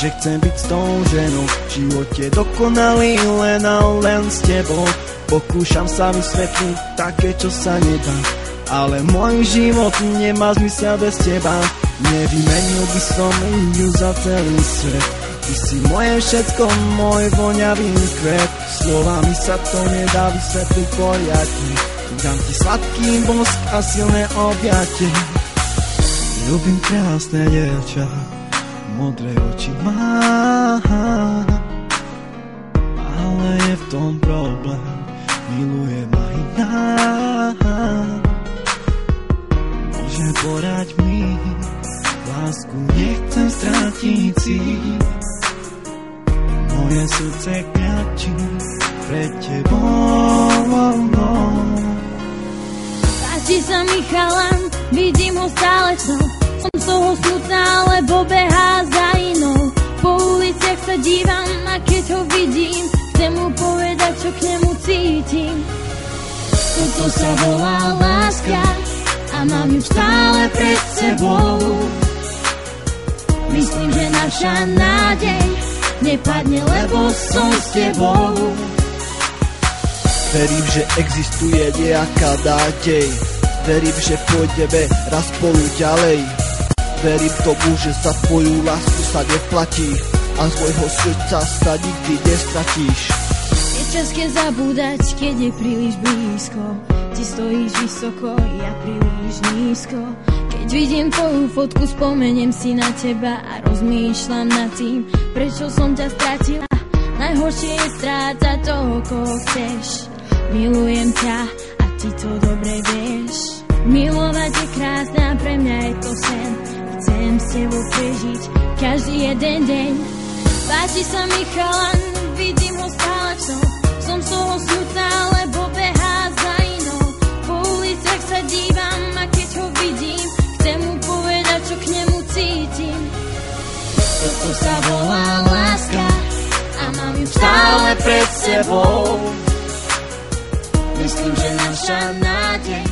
že chcem byť s tou ženou, v živote dokonalý len a len s tebou. Pokúšam sa vysvetliť také, čo sa nedá, ale môj život nemá zmysel bez teba. Nevymenil by som ju za celý svet. Ty si moje všetko, môj voňavý kvet. Slovami sa to nedá vysvetliť poriadne. Dám ti sladký bosk a silné objatie. Ľubím krásne dievča, modré oči má, ale je v tom problém, miluje ma iná. Môže porať mi, lásku nechcem stratiť si. Moje srdce kľačí pred tebou. Páči sa mi chalan, vidím ho stále snom. Som z toho smutná, lebo behá za inou. Po uliciach sa dívam a keď ho vidím, chcem mu povedať, čo k nemu cítim. Toto sa volá láska a mám ju stále pred sebou. Myslím, že naša nádej nepadne, lebo som s tebou. Verím, že existuje nejaká nádej. Verím, že pôjdeme raz spolu ďalej. Verím tomu, že za tvoju lásku sa neplatí a z môjho srdca sa nikdy nestratíš. Je čas, keď zabúdať, keď je príliš blízko. Ty stojíš vysoko, ja príliš nízko. Keď vidím tvoju fotku, spomeniem si na teba a rozmýšľam nad tým, prečo som ťa stratila. Najhoršie je strácať toho, koho chceš. Milujem ťa a ty to dobre vieš. Milovať je krásne a pre mňa je to sen. Chcem s tebou prežiť každý jeden deň. Páči sa mi chalan, vidím ho stále čo. Som z toho smutná, lebo behá za inou. Po uliciach sa dívam a keď ho vidím, chcem mu povedať, čo k nemu cítim. Toto sa volá láska a mám ju stále pred sebou. Myslím, že naša nádej